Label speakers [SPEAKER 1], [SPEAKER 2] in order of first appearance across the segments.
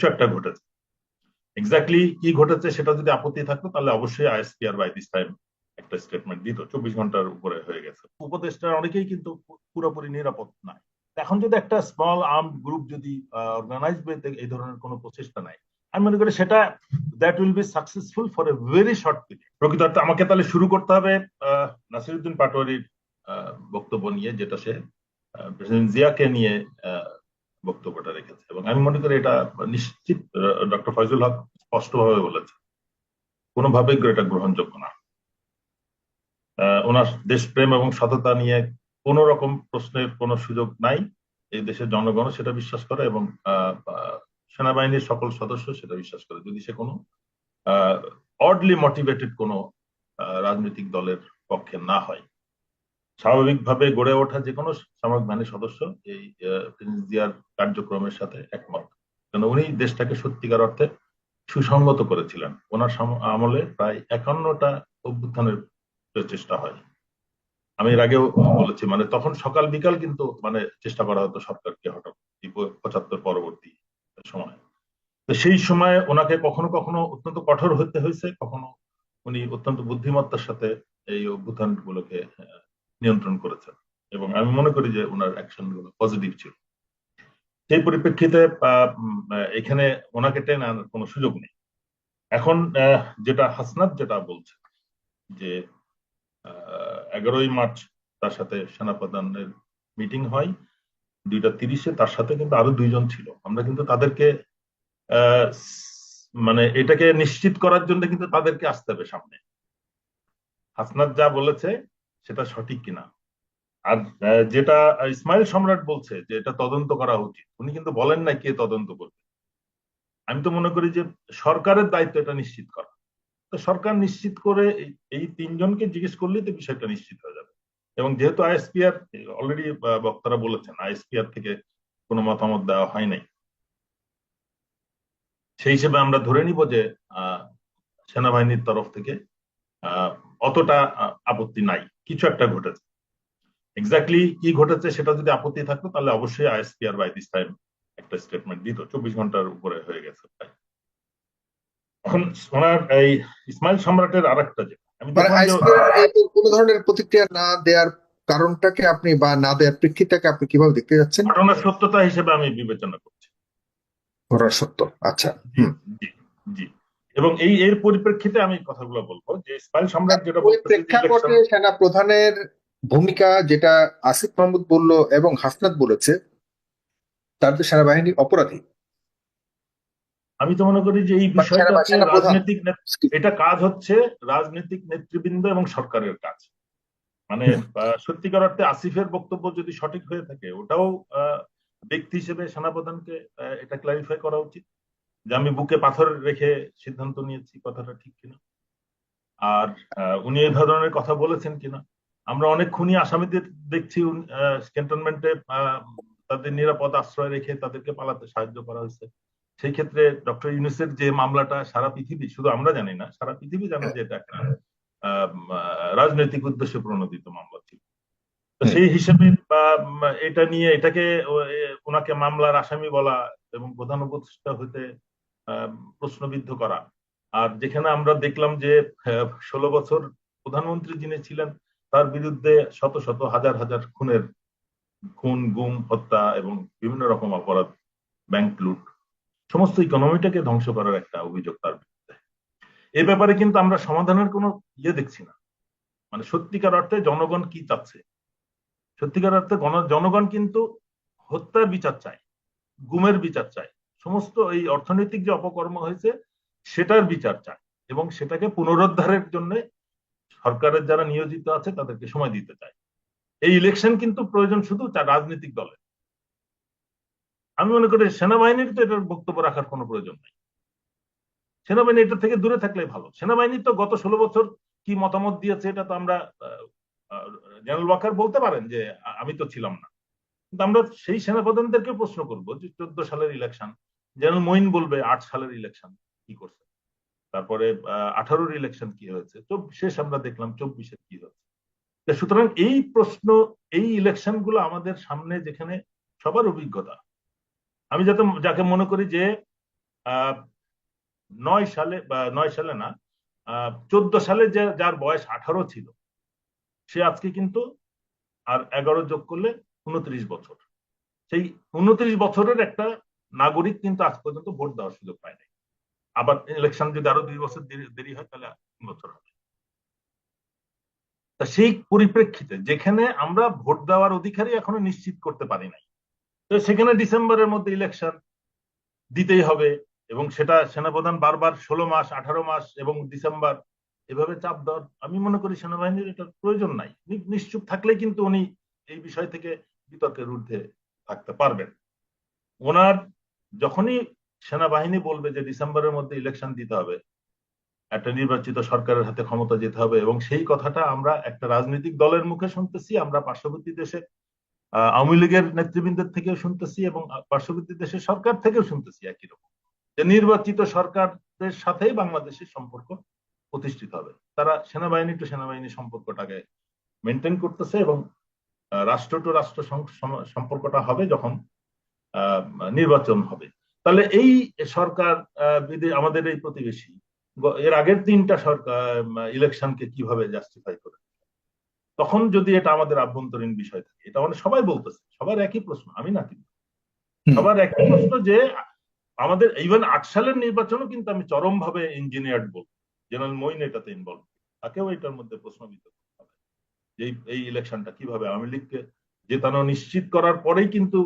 [SPEAKER 1] কিছু একটা ঘটেছে। এক্স্যাক্টলি কি ঘটেছে সেটা যদি আপত্তি থাকতো তাহলে অবশ্যই আইএসপিআর বাই দিস টাইম একটা স্টেটমেন্ট দিত। 24 ঘন্টার উপরে হয়ে গেছে। উপদেষ্টার অনেকেই কিন্তু পুরোপুরি নিরাপদ না। এখন যদি একটা স্মল আর্মড গ্রুপ যদি অর্গানাইজ ওয়েতে এই ধরনের কোনো প্রচেষ্টা নেয়, আমি মনে করি সেটা that will be successful for a very short period. প্রকৃতার্থে আমাকে তাহলে শুরু করতে হবে নাসিরউদ্দিন পাটোয়ারির বক্তব্য নিয়ে, যেটা সে প্রেসিডেন্ট জিয়াকে নিয়ে বক্তব্যটা রেখেছে। এবং আমি মনে করি এটা নিশ্চিত ডক্টর ফয়জুল হক স্পষ্টভাবে বলেছে, কোনোভাবেই এটা গ্রহণযোগ্য না। ওনার দেশপ্রেম এবং সততা নিয়ে কোন রকম প্রশ্নের কোনো সুযোগ নাই। এই দেশের জনগণ সেটা বিশ্বাস করে এবং সেনাবাহিনীর সকল সদস্য সেটা বিশ্বাস করে। যদি সে কোনো অডলি মোটিভেটেড কোনো রাজনৈতিক দলের পক্ষে না হয়, স্বাভাবিকভাবে গড়ে ওঠা যে কোনো সামরিক বাহিনীর সদস্য এই প্রিন্স জিয়ার কার্যক্রমের সাথে একমত। কারণ উনি দেশটাকে সত্যিকার অর্থে সুসংগত করেছিলেন। ওনার আমলে প্রায় 51টা অভ্যুত্থানের চেষ্টা হয়। আমি এর আগেও বলেছি, মানে তখন সকাল বিকাল কিন্তু মানে চেষ্টা করা হতো সরকারকে হঠাৎ 75 পরবর্তী সময়। তো সেই সময় ওনাকে কখনো কখনো অত্যন্ত কঠোর হতে হয়েছে, কখনো উনি অত্যন্ত বুদ্ধিমত্তার সাথে এই অভ্যুত্থান গুলোকে নিয়ন্ত্রণ করেছেন। এবং আমি মনে করি যে ওনার অ্যাকশন গুলো পজিটিভ ছিল। সেই পরিপ্রেক্ষিতে এখানে ওনাকে টেনে আনার কোনো সুযোগ নেই। এখন যেটা হাসনাত যেটা বলছে যে 11ই মার্চ তার সাথে সেনাপ্রধানের মিটিং হয়, 2টা 30-এ তার সাথে কিন্তু আরো 2জন ছিল। আমরা কিন্তু তাদেরকে মানে এটাকে নিশ্চিত করার জন্য কিন্তু তাদেরকে আসতে হবে সামনে। হাসনাত যা বলেছে সেটা সঠিক কিনা। আর যেটা ইসমাইল সম্রাট বলছে যে এটা তদন্ত করা উচিত, উনি কিন্তু বলেন না কে তদন্ত করবে। আমি তো মনে করি যে সরকারের দায়িত্ব এটা নিশ্চিত করা। তো সরকার নিশ্চিত করে এই 3জনকে জিজ্ঞেস করলেই তো বিষয়টা নিশ্চিত হয়ে যাবে। এবং যেহেতু আইএসপিআর অলরেডি বক্তারা বলেছেন আইএসপিআর থেকে কোনো মতামত দেওয়া হয় নাই, সেই হিসেবে আমরা ধরে নিব যে সেনাবাহিনীর তরফ থেকে অতটা আপত্তি নাই, কিছু একটা ঘটেছে। এক্স্যাক্টলি কি ঘটেছে সেটা যদি আপত্তি থাকতো তাহলে অবশ্যই আইএসপিআর বাই দিস টাইম একটা স্টেটমেন্ট দিত। 24 ঘন্টার উপরে হয়ে গেছে। এখন ওনার এই ইসমাইল সম্রাটের আরেকটা যেটা আমি
[SPEAKER 2] মানে
[SPEAKER 1] দেখলাম যে
[SPEAKER 2] আইসপিআর কোন ধরনের প্রতিক্রিয়া না দেওয়ার কারণটাকে আপনি বা না দেওয়ার প্রেক্ষিতটাকে আপনি কিভাবে দেখতে যাচ্ছেন?
[SPEAKER 1] ঘটনার সত্যতা হিসেবে আমি বিবেচনা করছি।
[SPEAKER 2] ঘোড়ার সত্য, আচ্ছা।
[SPEAKER 1] জি,
[SPEAKER 2] হুম।
[SPEAKER 1] জি, জি। এবং এর পরিপ্রেক্ষিতে আমি কথাগুলো বলবো যে ইসমাইল সম্রাট যেটা
[SPEAKER 2] ওই
[SPEAKER 1] বলতেছে যে ইলেকশন।
[SPEAKER 2] প্রেক্ষাপটে সেনা প্রধানের ভূমিকা যেটা আসিফ মাহমুদ বলল এবং হাসনাত বলেছে, তার তো সেনাবাহিনী অপরাধী
[SPEAKER 1] আমি তো মনে করি যে এই
[SPEAKER 2] বা
[SPEAKER 1] বিষয়টাতে
[SPEAKER 2] সেনা প্রধান।
[SPEAKER 1] রাজনৈতিক এটা কাজ হচ্ছে রাজনৈতিক নেতৃবৃন্দ এবং সরকারের কাজ। মানে
[SPEAKER 2] হুম।
[SPEAKER 1] সত্যিকার অর্থে আসিফের বক্তব্য যদি সঠিক হয়ে থাকে, ওটাও ব্যক্তি হিসেবে সেনাপ্রধানকে এটা ক্লারিফাই করা উচিত যে আমি বুকে পাথর রেখে সিদ্ধান্ত নিয়েছি, কথাটা ঠিক কিনা। আর উনি এই ধরনের কথা বলেছেন কিনা। আমরা অনেক খুনি আসামিদের দেখছি ক্যান্টনমেন্টে তাদের নিরাপদ আশ্রয় রেখে তাদেরকে পালাতে সাহায্য করা হয়েছে। সেই ক্ষেত্রে ডক্টর ইউনূসের যে মামলাটা সারা পৃথিবী, শুধু আমরা জানি না, সারা পৃথিবী জানে যে এটা একটা রাজনৈতিক উদ্দেশ্যে প্রণোদিত মামলা ছিল। তো
[SPEAKER 2] হুম।
[SPEAKER 1] সেই হিসেবে এটা নিয়ে এটাকে ওনাকে মামলার আসামি বলা এবং প্রধান উপদেষ্টা হইতে প্রশ্নবিদ্ধ করা। আর যেখানে আমরা দেখলাম যে 16 বছর প্রধানমন্ত্রী যিনি ছিলেন তার বিরুদ্ধে শত শত হাজার হাজার খুন গুম হত্যা এবং বিভিন্ন রকম অপরাধ, ব্যাংক লুট, সমস্ত ইকোনমিটাকে ধ্বংস করার একটা অভিযোগ তার বিরুদ্ধে। এ ব্যাপারে কিন্তু আমরা সমাধানের কোনো দেখছি না। মানে সত্যিকার অর্থে জনগণ কি চাচ্ছে? সত্যিকার অর্থে জনগণ কিন্তু হত্যার বিচার চায়, গুমের বিচার চায়, সমস্ত এই অর্থনৈতিক যে অপকর্ম হয়েছে সেটার বিচার চায় এবং সেটাকে পুনরুদ্ধারের জন্য সরকারের যারা নিয়োজিত আছে তাদেরকে সময় দিতে চায়। এই ইলেকশন কিন্তু প্রয়োজন শুধু রাজনৈতিক দলের। আমি মনে করি সেনাবাহিনীর তো এটার বক্তব্য রাখার কোনো প্রয়োজন নেই। সেনাবাহিনী এটা থেকে দূরে থাকলে ভালো। সেনাবাহিনী তো গত 16 বছর কি মতামত দিয়েছে এটা তো আমরা জেনারেল ওয়াকার বলতে পারেন যে আমি তো ছিলাম না, কিন্তু আমরা সেই সেনাপ্রধানদেরকে প্রশ্ন করবো যে 14 সালের ইলেকশন, জেনারেল মঈন বলবে 8 সালের ইলেকশন কি করছে, তারপরে 18-র ইলেকশন কি হয়েছে, শেষ আমরা দেখলাম 24-এর কি হয়েছে। সুতরাং এই প্রশ্ন, এই ইলেকশন গুলো আমাদের সামনে যেখানে সবার অভিজ্ঞতা, আমি যাকে মনে করি যে আহ 9 সালে, বা 9 সালে না, 14 সালে যার বয়স 18 ছিল, সে আজকে কিন্তু আর 11 যোগ করলে 29 বছর। সেই 29 বছরের একটা নাগরিক কিন্তু আজ পর্যন্ত ভোট দেওয়ার সুযোগ পায় নাই। আবার ইলেকশন যদি আরো 2 বছর দেরি হয় তাহলে 3 বছর হবে। তা সেই পরিপ্রেক্ষিতে যেখানে আমরা ভোট দেওয়ার অধিকারই এখনো নিশ্চিত করতে পারি নাই, তো সেখানে ডিসেম্বরের মধ্যে ইলেকশন দিতেই হবে, এবং সেটা সেনাপ্রধান বারবার 16 মাস, 18 মাস এবং ডিসেম্বর এভাবে চাপ দেওয়ার আমি মনে করি সেনাবাহিনীর এটার প্রয়োজন নাই। নিশ্চুপ থাকলে কিন্তু উনি এই বিষয় থেকে বিতর্কের ঊর্ধ্বে থাকতে পারবেন। ওনার যখনই সেনাবাহিনী বলবে যে ডিসেম্বরের মধ্যে ইলেকশন দিতে হবে, একটা নির্বাচিত সরকারের হাতে ক্ষমতা যেতে হবে, এবং সেই কথাটা আমরা একটা রাজনৈতিক দলের মুখে শুনতেছি, আমরা পার্শ্ববর্তী দেশে আওয়ামী লীগের নেতৃবৃন্দের থেকেও শুনতেছি, এবং পার্শ্ববর্তী দেশের সরকার থেকেও শুনতেছি একই রকম, যে নির্বাচিত সরকারদের সাথেই বাংলাদেশের সম্পর্ক প্রতিষ্ঠিত হবে। তারা সেনাবাহিনী টু সেনাবাহিনী সম্পর্কটাকে মেনটেন করতেছে, এবং রাষ্ট্র টু রাষ্ট্র সম্পর্কটা হবে যখন নির্বাচন হবে। তাহলে এই সরকার, আমাদের এই প্রতিবেশী এর আগের 3টা সরকার ইলেকশনকে কিভাবে জাস্টিফাই করে, তখন যদি এটা আমাদের আভ্যন্তরীণ বিষয় থাকে, এটা মানে সবাই বলতেছে, সবার একই প্রশ্ন, আমি না কিন্তু, সবার একই প্রশ্ন যে আমাদের ইভেন 8 সালের নির্বাচনও কিন্তু আমি চরম ভাবে ইঞ্জিনিয়ার্ড বলবো। জেনারেল মঈন এটাতে ইনভলভ, তাকেও এটার মধ্যে প্রশ্নবিদ্ধ করতে হবে যে এই ইলেকশনটা কিভাবে আওয়ামী লীগকে জেতানো নিশ্চিত করার পরেই কিন্তু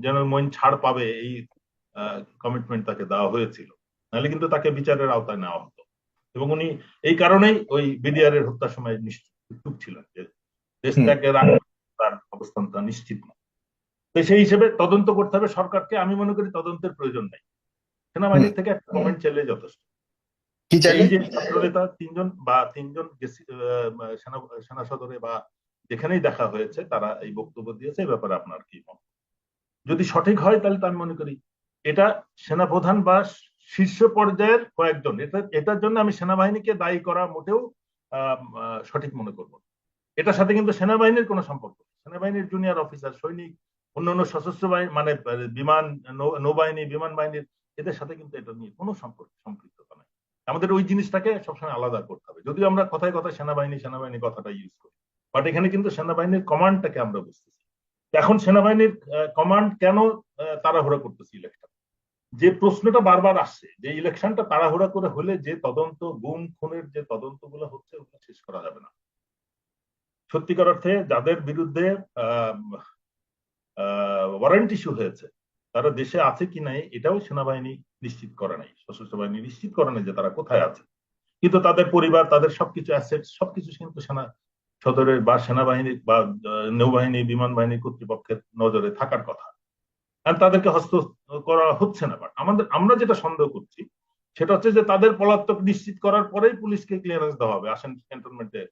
[SPEAKER 1] জেনারেল মঈন ছাড় পাবে, এই কমিটমেন্ট তাকে দেওয়া হয়েছিল, নাহলে কিন্তু তাকে বিচারের আওতায় নেওয়া হতো। এবং উনি এই কারণেই ওই বিডিআর এর হত্যার সময় নিশ্চুপ ছিলেন যে দেশ ত্যাগের আগে তার অবস্থানটা নিশ্চিত না। তো সেই হিসেবে তদন্ত করতে হবে সরকারকে। আমি মনে করি তদন্তের প্রয়োজন নাই, সেনাবাহিনীর থেকে একটা কমেন্ট চাইলে যথেষ্ট।
[SPEAKER 2] কি চাইলে?
[SPEAKER 1] এই যে ছাত্রনেতা 3জন সেনা সেনা সদরে বা যেখানেই দেখা হয়েছে তারা এই বক্তব্য দিয়েছে, এই ব্যাপারে আপনার কি মত? যদি সঠিক হয় তাহলে তো আমি মনে করি এটা সেনাপ্রধান বা শীর্ষ পর্যায়ের কয়েকজন, এটার জন্য আমি সেনাবাহিনীকে দায়ী করা মোটেও সঠিক মনে করব। এটার সাথে কিন্তু সেনাবাহিনীর কোনো সম্পর্ক নেই। সেনাবাহিনীর জুনিয়র অফিসার, সৈনিক, অন্যান্য সশস্ত্র বাহিনী মানে বিমান, নৌবাহিনী, বিমান বাহিনীর, এদের সাথে কিন্তু এটা নিয়ে কোনো সম্পৃক্ততা নাই। আমাদের ওই জিনিসটাকে সবসময় আলাদা করতে হবে, যদিও আমরা কথায় কথায় সেনাবাহিনী সেনাবাহিনী কথাটা ইউজ করি, বাট এখানে কিন্তু সেনাবাহিনীর কমান্ডটাকে আমরা বুঝতেছি। এখন সেনাবাহিনীর কমান্ড কেন তাড়াহুড়া করতেছে ইলেকশন? যে প্রশ্নটা বারবার আসছে যে ইলেকশনটা তাড়াহুড়া করে হলে যে তদন্ত, গুম খুনের যে তদন্তগুলো হচ্ছে ওগুলো শেষ করা যাবে না। সত্যিকার অর্থে যাদের বিরুদ্ধে ওয়ারেন্ট ইস্যু হয়েছে তারা দেশে আছে কি নাই এটাও সেনাবাহিনী নিশ্চিত করে নাই, সশস্ত্র বাহিনী নিশ্চিত করে নাই যে তারা কোথায় আছে, কিন্তু তাদের পরিবার, তাদের সবকিছু অ্যাসেট সবকিছু কিন্তু সেনা সদরের বা সেনাবাহিনী বা নৌবাহিনী, বিমান বাহিনী কর্তৃপক্ষের নজরে থাকার কথা। আর তাদেরকে হস্ত করা হচ্ছে না। বাট আমরা যেটা সন্দেহ করছি সেটা হচ্ছে যে তাদের পলাতক নিশ্চিত করার পরেই পুলিশকে ক্লিয়ারেন্স দেওয়া হবে, আসেন ক্যান্টনমেন্টে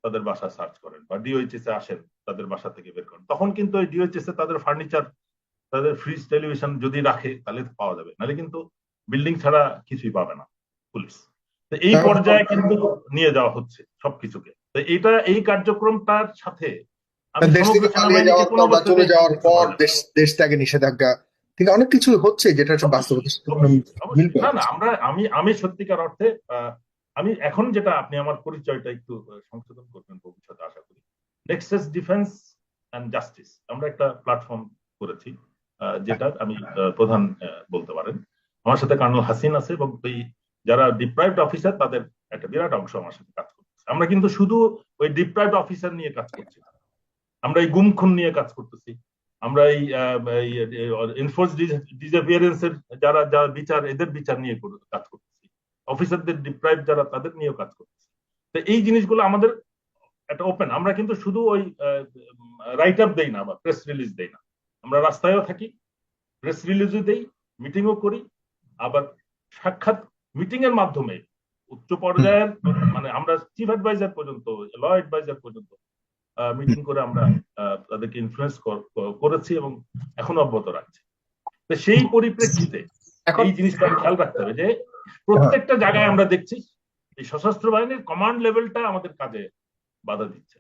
[SPEAKER 1] তাদের বাসা সার্চ করেন, বা ডিওএইচএস এ আসেন তাদের বাসা থেকে বের করেন। তখন কিন্তু ওই ডিওএইচএস এ তাদের ফার্নিচার, তাদের ফ্রিজ, টেলিভিশন যদি রাখে তাহলে পাওয়া যাবে, নাহলে কিন্তু বিল্ডিং ছাড়া কিছুই পাবে না পুলিশ। তো এই
[SPEAKER 2] তার মানে
[SPEAKER 1] পর্যায়ে কিন্তু নিয়ে যাওয়া হচ্ছে সবকিছুকে। তো এই কার্যক্রমটার সাথে আমি
[SPEAKER 2] দেশ
[SPEAKER 1] সমগ্র
[SPEAKER 2] থেকে পালিয়ে
[SPEAKER 1] সেনাবাহিনীকে
[SPEAKER 2] যাওয়ার
[SPEAKER 1] কোনো
[SPEAKER 2] পর বা চলে
[SPEAKER 1] অবস্থাতেই
[SPEAKER 2] যাওয়ার
[SPEAKER 1] সম্পৃক্ত
[SPEAKER 2] পর
[SPEAKER 1] করা যাবে না।
[SPEAKER 2] দেশ ত্যাগে নিষেধাজ্ঞা থেকে অনেক কিছু হচ্ছে যেটা হচ্ছে
[SPEAKER 1] অবশ্যই,
[SPEAKER 2] বাস্তবতার সাথে কোনো
[SPEAKER 1] অবশ্যই,
[SPEAKER 2] মিল
[SPEAKER 1] অবশ্যই। না,
[SPEAKER 2] পাওয়া
[SPEAKER 1] না,
[SPEAKER 2] যাচ্ছে না।
[SPEAKER 1] আমি সত্যিকার অর্থে আমি এখন যেটা, আপনি আমার পরিচয়টা একটু সংশোধন করবেন ভবিষ্যতে আশা করি। নেক্সাস ডিফেন্স অ্যান্ড জাস্টিস আমরা একটা প্ল্যাটফর্ম করেছি, যেটা আমি প্রধান বলতে পারেন। আমার সাথে কর্নেল হাসিন আছে, এবং ওই যারা ডিপ্রাইভড অফিসার তাদের একটা বিরাট অংশ আমার সাথে কাজ করতেছে। আমরা কিন্তু শুধু ওই ডিপ্রাইভড অফিসার নিয়ে কাজ করছি না, আমরা এই গুম খুন নিয়ে কাজ করতেছি, আমরা এই এনফোর্স ডিসঅ্যাপিয়ারেন্স এর যারা যারা বিচার, এদের বিচার নিয়ে কাজ করতেছি, অফিসারদের ডিপ্রাইভ যারা তাদের নিয়েও কাজ করতেছি। তো এই জিনিসগুলো আমাদের একটা ওপেন, আমরা কিন্তু শুধু ওই রাইট আপ দেই না বা প্রেস রিলিজ দেই না, আমরা রাস্তায়ও থাকি, প্রেস রিলিজও দেই, মিটিংও করি, আবার সাক্ষাৎ মিটিং এর মাধ্যমে উচ্চ
[SPEAKER 2] হুম।
[SPEAKER 1] পর্যায়ের মানে আমরা চিফ অ্যাডভাইজার পর্যন্ত, ল অ্যাডভাইজার পর্যন্ত
[SPEAKER 2] হুম।
[SPEAKER 1] মিটিং করে আমরা তাদেরকে ইনফ্লুয়েন্স করেছি এবং এখনো অব্যাহত রাখছি। তো সেই পরিপ্রেক্ষিতে
[SPEAKER 2] এখন
[SPEAKER 1] এই জিনিসটা খেয়াল রাখতে হবে যে
[SPEAKER 2] হ্যাঁ,
[SPEAKER 1] প্রত্যেকটা জায়গায় আমরা দেখছি এই সশস্ত্র বাহিনীর কমান্ড লেভেলটা আমাদের কাজে বাধা দিচ্ছে।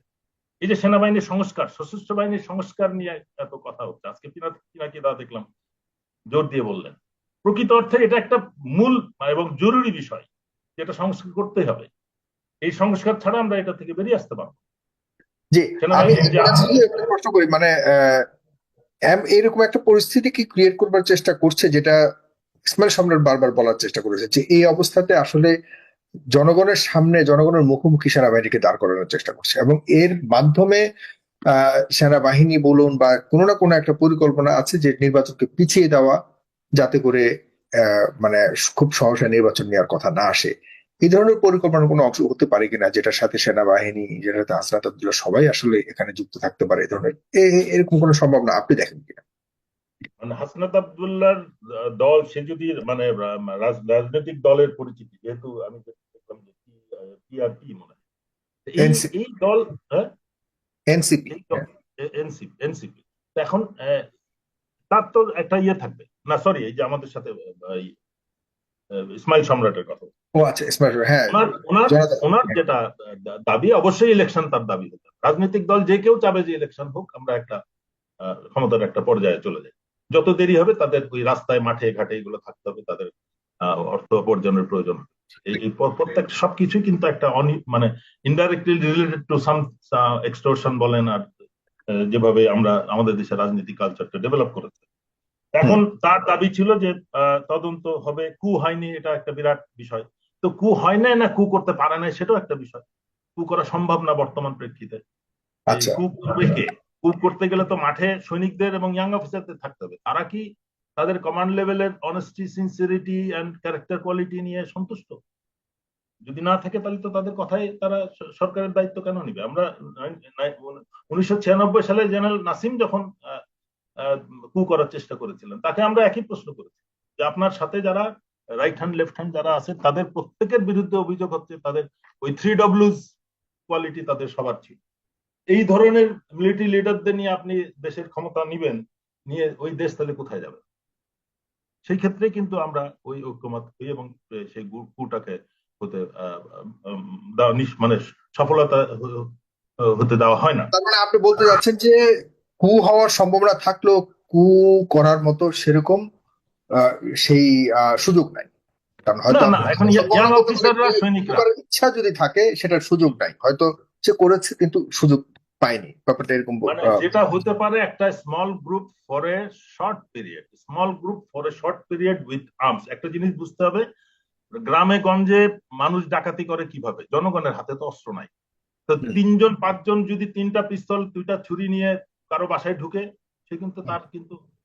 [SPEAKER 1] এই যে সেনাবাহিনীর সংস্কার, সশস্ত্র বাহিনীর সংস্কার নিয়ে এত কথা হচ্ছে, আজকে পিনাকি দা দেখলাম জোর দিয়ে বললেন প্রকৃত অর্থে এটা একটা মূল এবং জরুরি বিষয়, যেটা সংস্কার করতেই হবে। এই সংস্কার ছাড়া আমরা এটা থেকে বেরিয়ে আসতে পারবো।
[SPEAKER 2] জি, আমি
[SPEAKER 1] সেনাবাহিনীর যে
[SPEAKER 2] আপনার কাছে একটা প্রশ্ন করি, মানে এরকম একটা পরিস্থিতি কি ক্রিয়েট করবার চেষ্টা করছে, যেটা ইসমাইল সম্রাট বারবার বলার চেষ্টা করেছে, যে এই অবস্থাতে আসলে জনগণের সামনে জনগণের মুখোমুখি সেনাবাহিনীকে দাঁড় করানোর চেষ্টা করছে, এবং এর মাধ্যমে সেনাবাহিনী বলুন বা কোনো না কোনো একটা পরিকল্পনা আছে যে নির্বাচনকে পিছিয়ে দেওয়া, যাতে করে মানে খুব সহসা নির্বাচন নেওয়ার কথা না আসে। এই ধরনের পরিকল্পনার কোনো অংশ হতে পারে কিনা, যেটার সাথে সেনাবাহিনী, যেটাতে হাসনাত আব্দুল্লাহ সবাই আসলে এখানে যুক্ত থাকতে পারে, এই ধরনের এরকম কোনো সম্ভাবনা আপনি দেখেন কিনা?
[SPEAKER 1] মানে হাসনাত আব্দুল্লাহর দল, সে যদি মানে রাজনৈতিক দলের পরিচিতি, যেহেতু আমি দেখলাম যে পিআরপি মনে হয়, এই
[SPEAKER 2] এনসি
[SPEAKER 1] এই দল, হ্যাঁ,
[SPEAKER 2] এনসিপি।
[SPEAKER 1] এই এনসিপি এনসিপি এখন তার তো একটা ইয়ে থাকবে না, সরি, এই যে আমাদের সাথে ইসমাইল সম্রাটের কথা,
[SPEAKER 2] ও আচ্ছা, স্মার্ট, হ্যাঁ।
[SPEAKER 1] ওনার ওনার
[SPEAKER 2] জনতা,
[SPEAKER 1] ওনার
[SPEAKER 2] হ্যাঁ।
[SPEAKER 1] যেটা দাবি, অবশ্যই ইলেকশন তার দাবি হতো। রাজনৈতিক দল যে কেউ চাবে যে ইলেকশন হোক, আমরা একটা ক্ষমতার একটা পর্যায়ে চলে যাই। যত দেরি হবে তাদের ওই রাস্তায় মাঠে ঘাটে এগুলো থাকতে হবে, তাদের অর্থ উপার্জনের প্রয়োজন। এই প্রত্যেক সবকিছুই কিন্তু একটা মানে indirectly related to some extortion বলেন, আর যেভাবে আমরা আমাদের দেশের রাজনীতি কালচারটা ডেভেলপ করেছে।
[SPEAKER 2] হুম।
[SPEAKER 1] এখন তার দাবি ছিল যে তদন্ত হবে, কু হয়নি, এটা একটা বিরাট বিষয়। তো কু হয় না, না কু করতে পারে না, সেটাও একটা বিষয়। কু করা সম্ভব না বর্তমান প্রেক্ষিতে। এই
[SPEAKER 2] আচ্ছা।
[SPEAKER 1] কু করবে কে? কু করতে গেলে তো মাঠে সৈনিকদের এবং ইয়াং অফিসারদের থাকতে হবে। তারা কি তাদের কমান্ড লেভেলের honesty, sincerity and character quality নিয়ে সন্তুষ্ট? যদি না থাকে, তাহলে তো তাদের কথাই তারা সরকারের দায়িত্ব কেন নিবে? আমরা 1996 সালে জেনারেল নাসিম যখন কু করার চেষ্টা করেছিলেন, তাকে আমরা একই প্রশ্ন করেছি যে আপনার সাথে যারা রাইট হ্যান্ড লেফট হ্যান্ড যারা আছে, তাদের প্রত্যেকের বিরুদ্ধে অভিযোগ হচ্ছে তাদের ওই 3 Ws কোয়ালিটি তাদের সবার ছিল। এই ধরনের মিলিটারি লিডারদের নিয়ে আপনি দেশের ক্ষমতা নিবেন, নিয়ে ওই দেশ তাহলে কোথায় যাবে? সেই ক্ষেত্রে কিন্তু আমরা ওই ঐক্যমত হই, এবং সেই কুটাকে হতে মানে সফলতা হতে দেওয়া হয় না।
[SPEAKER 2] তার মানে আপনি বলতে যাচ্ছেন যে কু হওয়ার সম্ভাবনা থাকলেও কু করার মতো সেরকম আহ, সেই সুযোগ নাই। কারণ
[SPEAKER 1] না
[SPEAKER 2] হয়তো
[SPEAKER 1] না, এখন ইয়াং
[SPEAKER 2] সম্ভাবনা বলতে পারে
[SPEAKER 1] অফিসাররা,
[SPEAKER 2] কু
[SPEAKER 1] সৈনিকরা,
[SPEAKER 2] করার ইচ্ছা যদি থাকে, সেটার সুযোগ নাই, হয়তো সে করেছে কিন্তু সুযোগ পায়নি, ব্যাপারটা এরকম
[SPEAKER 1] মানে যেটা হতে পারে একটা small group for a short period, small group for a short period with arms. একটা জিনিস বুঝতে হবে, গ্রামে গঞ্জে মানুষ ডাকাতি করে কিভাবে? জনগণের হাতে তো অস্ত্র নাই। তো
[SPEAKER 2] হুম,
[SPEAKER 1] 5 জন যদি 3টা পিস্তল 2টা ছুরি নিয়ে কারো বাসায় ঢুকে, সে কিন্তু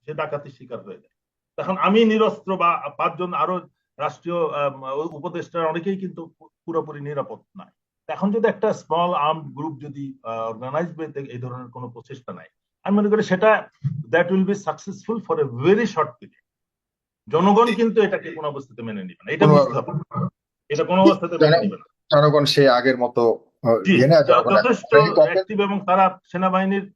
[SPEAKER 1] সে ডাকাতির শিকার হয়ে যায়। এখন আমি নিরস্ত্র বা 5 জন আরো রাষ্ট্রীয় উপদেষ্টার অনেকেই কিন্তু পুরোপুরি নিরাপদ নয়। এখন যদি একটা স্মল আর্ম গ্রুপ যদি অর্গানাইজ এই ধরনের কোনো প্রচেষ্টা নেয়, আমি মনে করি সেটা that will be successful for a very short period. জনগণ কিন্তু এটাকে কোনো অবস্থাতে মেনে নিবে না, এটা
[SPEAKER 2] কোনো
[SPEAKER 1] বুঝতে হবে। এটা কোনো অবস্থাতে মেনে নিবে না।
[SPEAKER 2] জনগণ সে আগের মতো
[SPEAKER 1] জি,
[SPEAKER 2] ইয়ে না, জনগণ এখন
[SPEAKER 1] যথেষ্ট
[SPEAKER 2] very cooperative।
[SPEAKER 1] অ্যাক্টিভ, এবং তারা সেনাবাহিনীর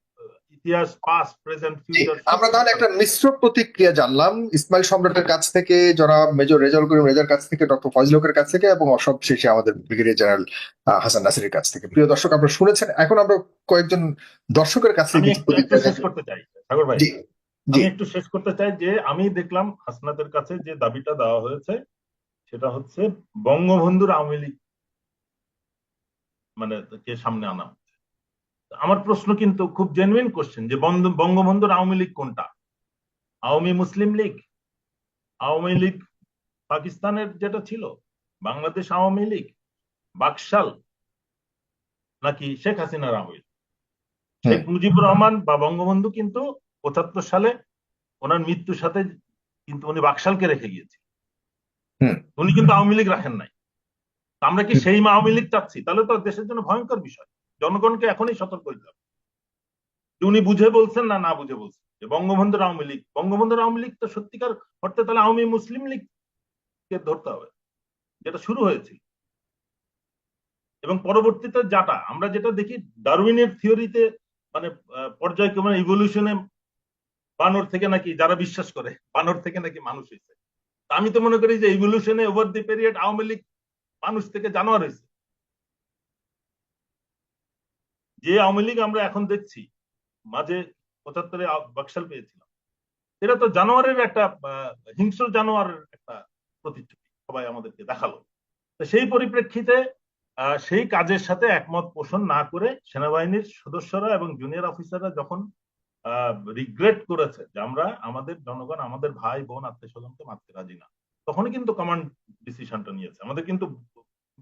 [SPEAKER 1] ইতিহাস, পাস্ট, প্রেজেন্ট,
[SPEAKER 2] জি,
[SPEAKER 1] ফিউচার
[SPEAKER 2] আমরা
[SPEAKER 1] সবকিছু
[SPEAKER 2] তাহলে
[SPEAKER 1] তারা।
[SPEAKER 2] একটা মিশ্র প্রতিক্রিয়া জানলাম, ইসমাইল সম্রাটের কাছ থেকে, জনাব মেজর রেজাউল করিম রেজার কাছ থেকে, ডক্টর ফজল হকের কাছ থেকে, এবং সবশেষে আমাদের ব্রিগেডিয়ার জেনারেল হাসান নাসিরের কাছ থেকে। প্রিয় দর্শক, আপনারা শুনেছেন। এখন আমরা কয়েকজন দর্শকের কাছ থেকে
[SPEAKER 1] আমি
[SPEAKER 2] কিছু
[SPEAKER 1] একটু একটু
[SPEAKER 2] প্রতিক্রিয়া
[SPEAKER 1] শেষ
[SPEAKER 2] জানবো।
[SPEAKER 1] করতে চাই সাগর ভাই,
[SPEAKER 2] জি, জি।
[SPEAKER 1] আমি একটু শেষ করতে চাই যে আমি দেখলাম হাসনাতের কাছে যে দাবিটা দেওয়া হয়েছে, সেটা হচ্ছে বঙ্গবন্ধুর আওয়ামী লীগ মানে কে সামনে আনা হচ্ছে। আমার প্রশ্ন কিন্তু খুব জেনুইন কোশ্চেন, যে বঙ্গবন্ধুর আওয়ামী লীগ কোনটা? আওয়ামী মুসলিম লীগ, আওয়ামী লীগ পাকিস্তানের যেটা ছিল, বাংলাদেশ আওয়ামী লীগ, বাকশাল, নাকি শেখ হাসিনার আওয়ামী লীগ?
[SPEAKER 2] হুম,
[SPEAKER 1] শেখ মুজিবুর রহমান বা বঙ্গবন্ধু কিন্তু 75 সালে ওনার মৃত্যুর সাথে কিন্তু উনি বাকশালকে রেখে গিয়েছে,
[SPEAKER 2] হুম,
[SPEAKER 1] উনি কিন্তু আওয়ামী লীগ রাখেন নাই। আমরা কি
[SPEAKER 2] হুম।
[SPEAKER 1] সেই আওয়ামী লীগ চাচ্ছি? তাহলে তো দেশের জন্য ভয়ঙ্কর বিষয়। জনগণকে এখনই সতর্ক হতে হবে যে উনি বুঝে বলছেন না না বুঝে বলছেন যে বঙ্গবন্ধুর আওয়ামী লীগ। বঙ্গবন্ধুর আওয়ামী লীগ তো সত্যিকার অর্থে তাহলে আওয়ামী মুসলিম লীগকে ধরতে হবে, যেটা শুরু হয়েছিল। এবং পরবর্তীতে আমরা যেটা দেখি, ডারউইনের থিওরিতে, মানে পর্যায়ক্রমে ইভলিউশনে, বানর থেকে নাকি, যারা বিশ্বাস করে বানর থেকে নাকি মানুষ হয়েছে। আমি তো মনে করি যে ইভলিউশনে over the period Awami League মানুষ থেকে জানোয়ার হয়েছে। যে আওয়ামী লীগ আমরা এখন দেখছি, মাঝে 75-এ বাকশাল পেয়েছিলাম, এটা তো জানোয়ারের একটা হিংস্র জানোয়ারের একটা প্রতিচ্ছবি সবাই আমাদেরকে দেখালো। তো সেই পরিপ্রেক্ষিতে সেই কাজের সাথে একমত পোষণ না করে সেনাবাহিনীর সদস্যরা এবং জুনিয়র অফিসাররা যখন রিগ্রেট করেছে যে আমরা আমাদের জনগণ, আমাদের ভাই বোন, আত্মীয় স্বজনকে মারতে রাজি না, তখনই কিন্তু কমান্ড ডিসিশনটা নিয়েছে। আমাদের কিন্তু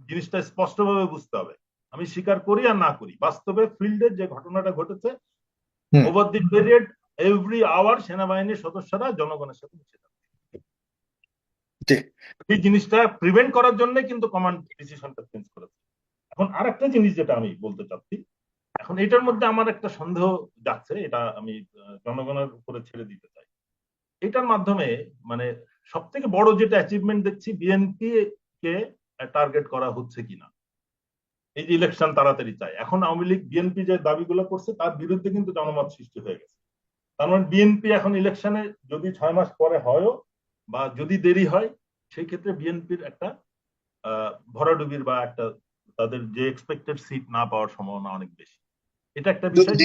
[SPEAKER 1] জিনিসটা স্পষ্টভাবে বুঝতে হবে। আমি স্বীকার করি আর না করি, বাস্তবে ফিল্ডে যে ঘটনাটা ঘটেছে, over the period every hour সেনাবাহিনীর সদস্যরা জনগণের সাথে মিশে যাবে। এই জিনিসটা প্রিভেন্ট করার জন্য কিন্তু কমান্ড ডিসিশনটা চেঞ্জ করেছে। এখন আর একটা জিনিস যেটা আমি বলতে চাচ্ছি, এখন এটার মধ্যে আমার একটা সন্দেহ যাচ্ছে, এটা আমি জনগণের উপরে ছেড়ে দিতে চাই। এটার মাধ্যমে মানে সব থেকে বড় যেটা অ্যাচিভমেন্ট দেখছি, বিএনপি কে টার্গেট করা হচ্ছে কিনা। এই যে ইলেকশন তাড়াতাড়ি চাই, এখন আওয়ামী লীগ বিএনপি যে দাবিগুলো করছে তার বিরুদ্ধে কিন্তু জনমত সৃষ্টি হয়ে গেছে। তার মানে বিএনপি এখন ইলেকশনে যদি 6 মাস পরে হয়ও বা যদি দেরি হয়, সেই ক্ষেত্রে বিএনপির একটা ভরাডুবির বা একটা তাদের যে এক্সপেক্টেড সিট না পাওয়ার সম্ভাবনা অনেক বেশি। এটা একটা বিষয়।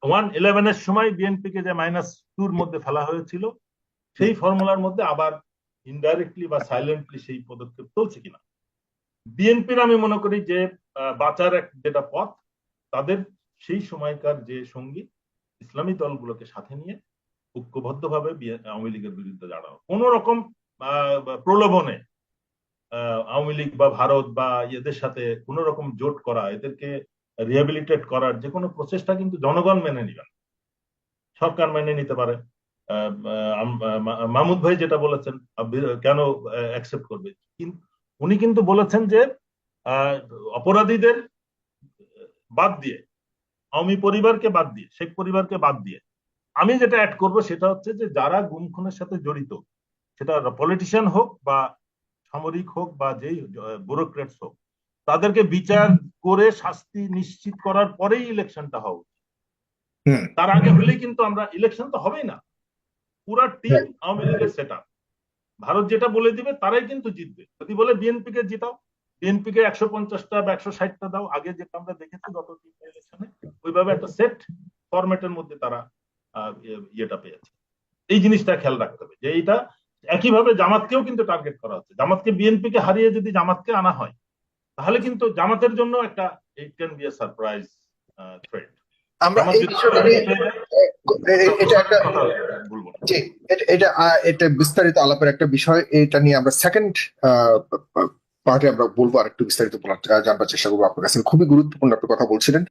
[SPEAKER 1] 1/11 এর সময় বিএনপি কে যে -2 এর মধ্যে ফেলা হয়েছিল, সেই ফর্মুলার মধ্যে আবার ইনডাইরেক্টলি বা সাইলেন্টলি সেই পদক্ষেপ চলছে কিনা। বিএনপির আমি মনে করি যে বাঁচার যেটা পথ, তাদের সেই সময়কার যে সঙ্গী ইসলামী দলগুলোকে সাথে নিয়ে ঐক্যবদ্ধভাবে আওয়ামী লীগের বিরুদ্ধে দাঁড়ানো। কোন রকম প্রলোভনে আওয়ামী লীগ বা ভারত বা এদের সাথে কোন রকম জোট করা, এদেরকে রিহ্যাবিলিটেট করার যে কোনো প্রচেষ্টা কিন্তু জনগণ মেনে নিবেন। সরকার মেনে নিতে পারে, মাহমুদ ভাই যেটা বলেছেন কেন অ্যাকসেপ্ট করবে, উনি কিন্তু বলেছেন যে অপরাধীদের বাদ দিয়ে, আওয়ামী পরিবারকে বাদ দিয়ে, শেখ পরিবারকে বাদ দিয়ে, আমি যেটা অ্যাড করব সেটা হচ্ছে যে যারা গুম খুনের সাথে জড়িত, সেটা পলিটিশিয়ান হোক বা সামরিক হোক বা যেই ব্যুরোক্রেটস হোক, তাদেরকে বিচার করে শাস্তি নিশ্চিত করার পরেই ইলেকশনটা হওয়া উচিত। তার আগে হলেই কিন্তু আমরা, ইলেকশন তো হবেই না, পুরা টিম আওয়ামী লীগের সেট আপ, ভারত যেটা বলে দিবে তারাই কিন্তু জিতবে। যদি বলে বিএনপি কে জিতাও, বিএনপি কে 150টা বা 160টা দাও, আগে যেটা আমরা দেখেছি গত ইলেকশনে, ওইভাবে একটা সেট ফরম্যাটের মধ্যে তারা ইয়েটা পেয়েছে। এই জিনিসটা খেয়াল রাখতে হবে যে এইটা একইভাবে জামাতকেও কিন্তু টার্গেট করা হচ্ছে। জামাতকে, বিএনপি কে হারিয়ে যদি জামাতকে আনা হয়, তাহলে কিন্তু জামাতের জন্য একটা it can B A surprise threat.
[SPEAKER 2] আমরা এই বিষয়টা নিয়ে এটা একটা এটা বিস্তারিত আলাপের একটা বিষয়। এটা নিয়ে আমরা সেকেন্ড পার্টে আমরা বলবো, আর একটু বিস্তারিত জানবার চেষ্টা করবো আপনার কাছে। খুবই গুরুত্বপূর্ণ একটা কথা বলছিলেন।